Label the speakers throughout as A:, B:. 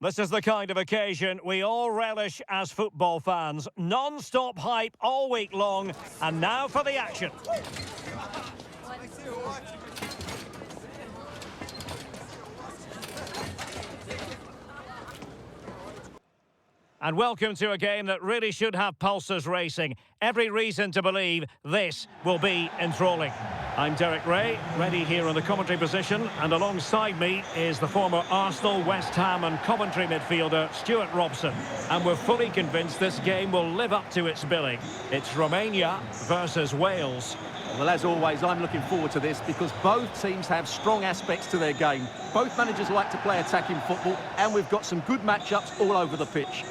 A: This is the kind of occasion we all relish as football fans. Non-stop hype all week long, and now for the action. And welcome to a game that really should have pulses racing. Every reason to believe this will be enthralling. I'm Derek Ray, ready here in the commentary position, and alongside me is the former Arsenal, West Ham and Coventry midfielder Stuart Robson. And we're fully convinced this game will live up to its billing. It's Romania versus Wales.
B: Well, as always, I'm looking forward to this because both teams have strong aspects to their game. Both managers like to play attacking football, and we've got some good matchups all over the pitch.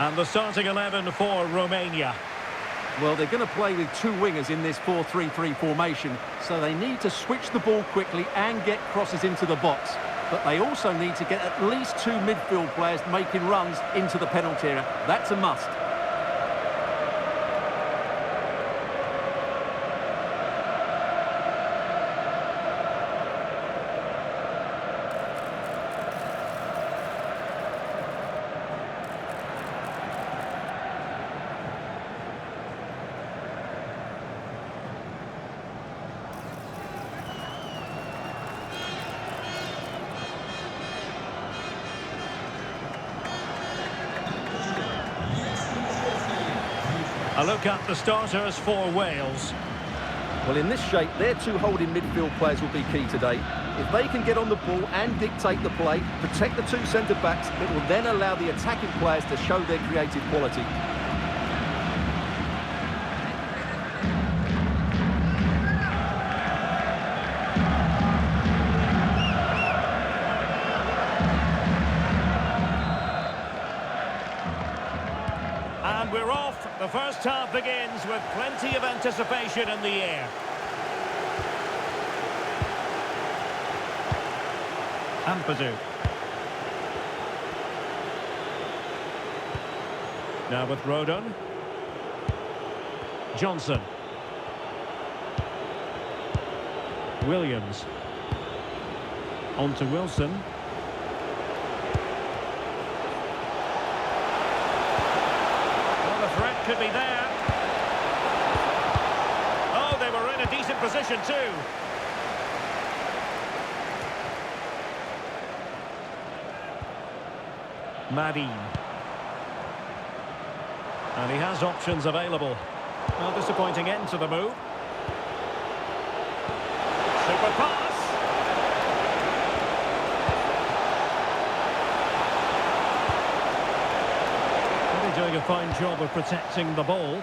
A: And the starting 11 for Romania.
B: Well, they're going to play with two wingers in this 4-3-3 formation, so they need to switch the ball quickly and get crosses into the box. But they also need to get at least two midfield players making runs into the penalty area. That's a must.
A: A look at the starters for Wales.
B: Well, in this shape, their two holding midfield players will be key today. If they can get on the ball and dictate the play, protect the two centre-backs, it will then allow the attacking players to show their creative quality.
A: And we're off. The first half begins with plenty of anticipation in the air. Ampadu. Now with Rodon. Johnson. Williams. On to Wilson. Threat could be there. Oh, they were in a decent position too. Madine. And he has options available. Well, disappointing end to the move. Super pass. Doing a fine job of protecting the ball.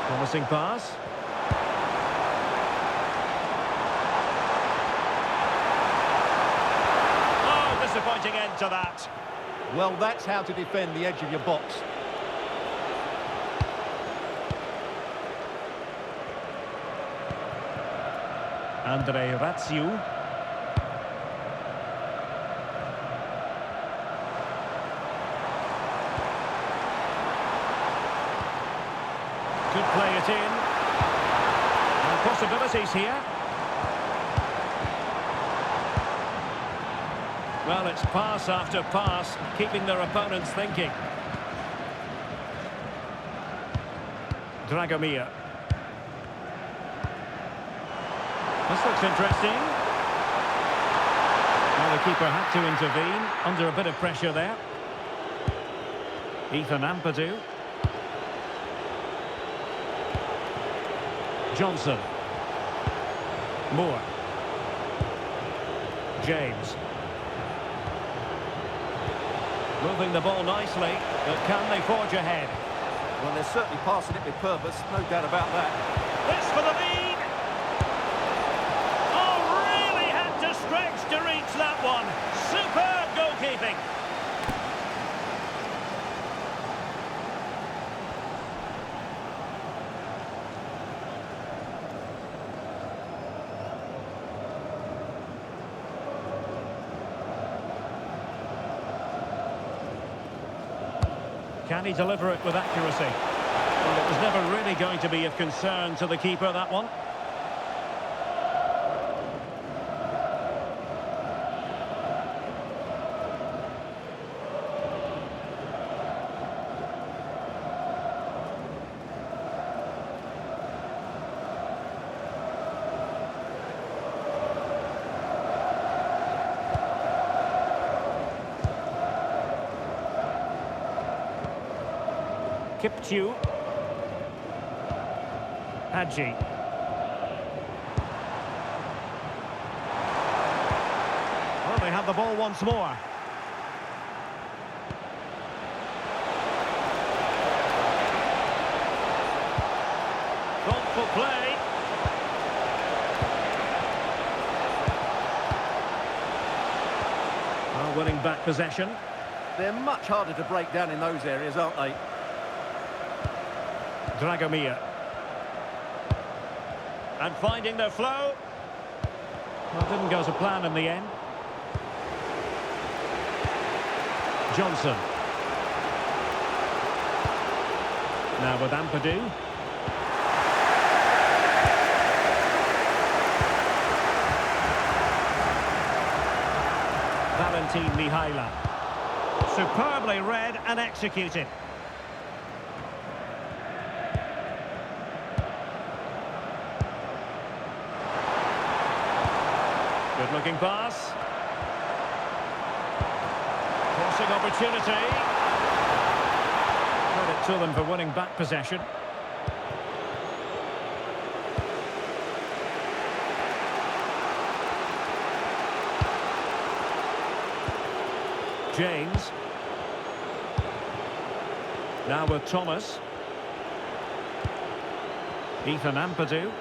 A: Promising pass. Oh, disappointing end to that.
B: Well, that's how to defend the edge of your box.
A: Andre Rațiu. Could play it in. And possibilities here. Well, it's pass after pass, keeping their opponents thinking. Dragomir. This looks interesting. Well, the keeper had to intervene, under a bit of pressure there. Ethan Ampadu. Johnson. Moore. James. Moving the ball nicely, but can they forge ahead?
B: Well, they're certainly passing it with purpose, no doubt about that.
A: This for the lead! Oh, really had to stretch to reach that one. Superb goalkeeping. Can he deliver it with accuracy? Well, it was never really going to be of concern to the keeper, that one. Kiptu. Hadji. Well, they have the ball once more. Thoughtful play. Well, winning back possession.
B: They're much harder to break down in those areas, aren't they?
A: Dragomir. And finding their flow. Well, didn't go to plan in the end. Johnson. Now with Ampadu. Valentin Mihaila. Superbly read and executed. Good looking pass. Crossing opportunity. Credit to them for winning back possession. James. Now with Thomas. Ethan Ampadu.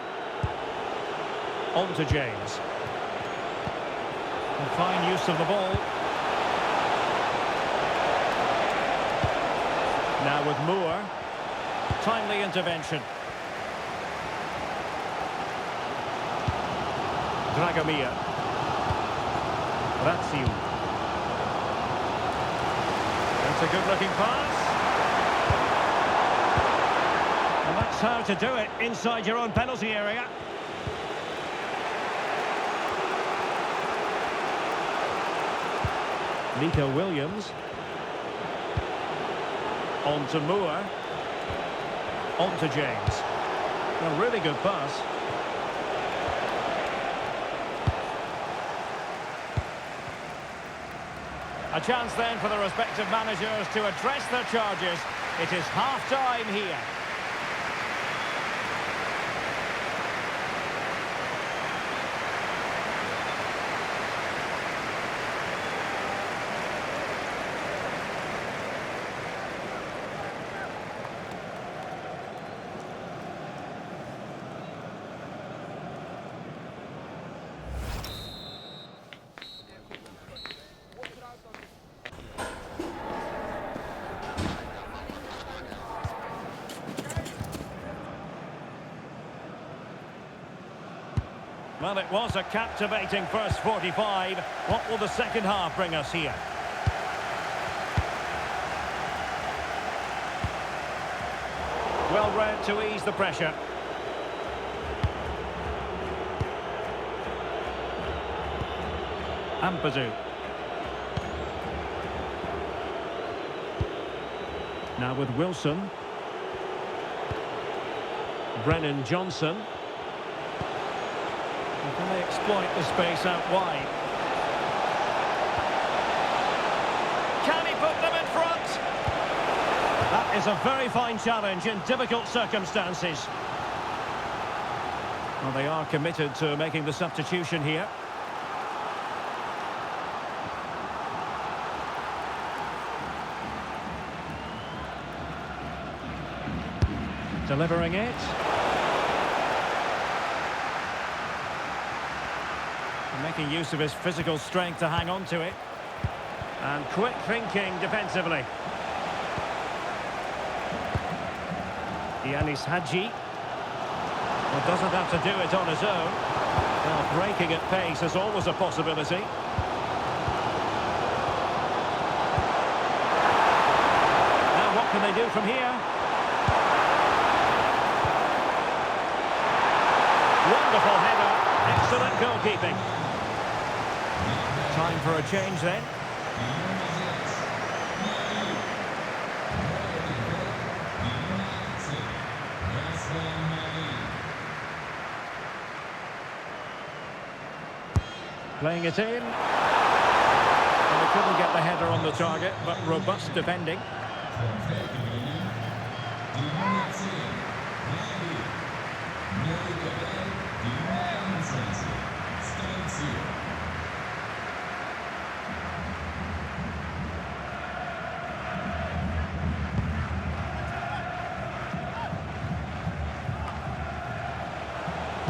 A: On to James. And fine use of the ball. Now with Moore. Timely intervention. Dragomir. Ratsiu. That's a good-looking pass. And that's how to do it inside your own penalty area. Nico Williams. On to Moore. On to James. A really good pass. A chance then for the respective managers to address their charges. It is half-time here. Well, it was a captivating first 45. What will the second half bring us here? Well read to ease the pressure. Ampadu. Now with Wilson. Brennan Johnson. Can they exploit the space out wide? Can he put them in front? That is a very fine challenge in difficult circumstances. Well, they are committed to making the substitution here. Delivering it. Making use of his physical strength to hang on to it. And quick thinking defensively. Yanis Hadji. Well, doesn't have to do it on his own. Well, breaking at pace is always a possibility. Now what can they do from here? Wonderful header. Excellent goalkeeping. Time for a change then. Playing it in. And they couldn't get the header on the target, but robust defending.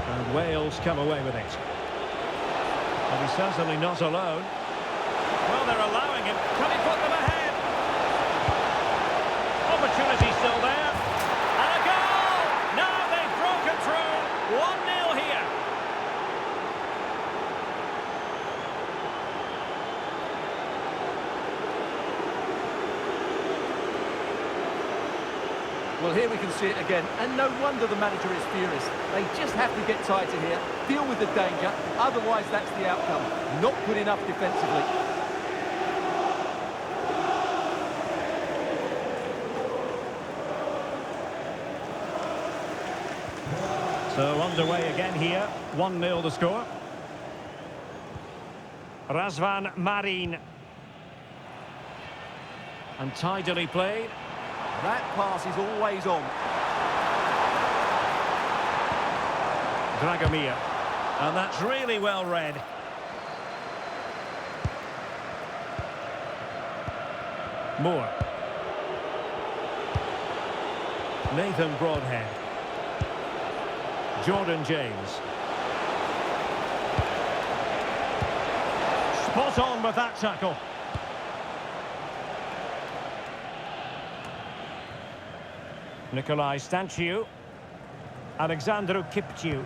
A: And Wales come away with it. But he's certainly not alone. Well, they're allowing him. Can he put them ahead? Opportunity still there. And a goal! Now they've broken through. 1-0 here.
B: Well, here we can see it again, and no wonder the manager is furious. They just have to get tighter here, deal with the danger, otherwise that's the outcome. Not good enough defensively.
A: So underway again here, 1-0 the score. Razvan Marin. And tidily played.
B: That pass is always on.
A: Dragomir. And that's really well read. Moore. Nathan Broadhead. Jordan James. Spot on with that tackle. Nikolai Stanciu. Alexandru Kipciu.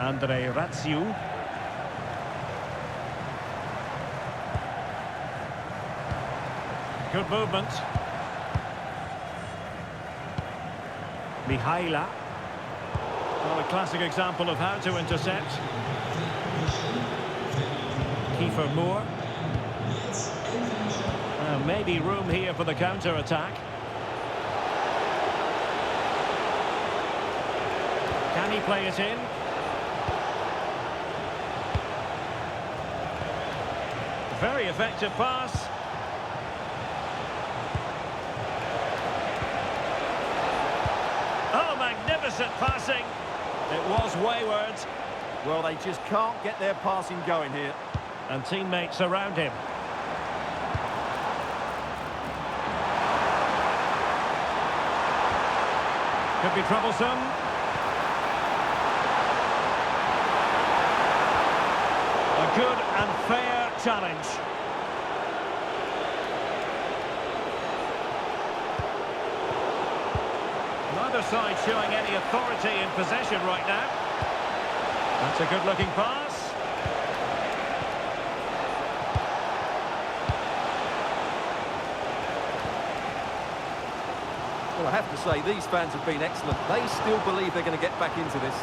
A: Andrei Rațiu. Good movement. Mihaila. Well, a classic example of how to intercept. Kiefer Moore. Maybe room here for the counter-attack. Can he play it in? Very effective pass. Oh, magnificent passing. It was wayward.
B: Well, they just can't get their passing going here.
A: And teammates around him. Could be troublesome. A good and fair challenge. Neither side showing any authority in possession right now. That's a good-looking pass.
B: Well, I have to say, these fans have been excellent. They still believe they're going to get back into this.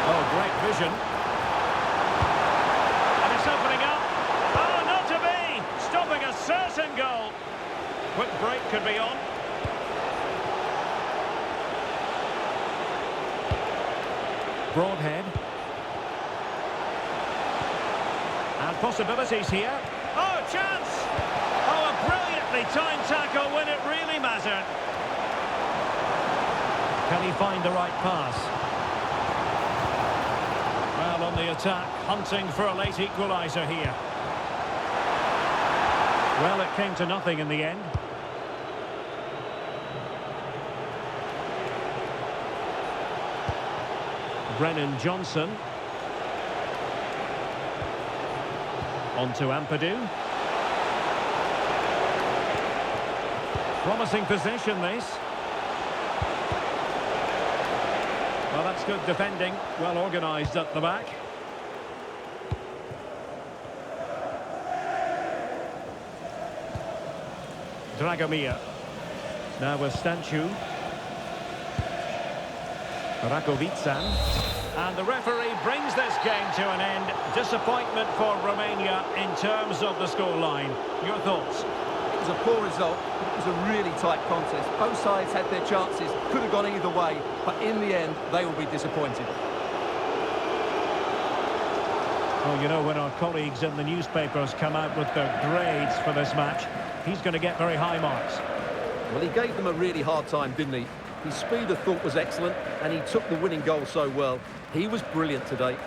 A: Oh, great vision. And it's opening up. Oh, not to be! Stopping a certain goal. Quick break could be on. Broadhead. And possibilities here. Oh, chance! Oh, a brilliantly timed tackle when it really mattered. Can he find the right pass? Well, on the attack, hunting for a late equaliser here. Well, it came to nothing in the end. Brennan Johnson. On to Ampadu. Promising position, this. Well, that's good defending. Well organised at the back. Dragomir. Now with Stanchu. Rakovic. And the referee brings this game to an end. Disappointment for Romania in terms of the scoreline. Your thoughts?
B: It was a poor result, but it was a really tight contest. Both sides had their chances, could have gone either way, but in the end, they will be disappointed.
A: Well, you know, when our colleagues in the newspapers come out with their grades for this match, he's going to get very high marks.
B: Well, he gave them a really hard time, didn't he? His speed of thought was excellent, and he took the winning goal so well. He was brilliant today.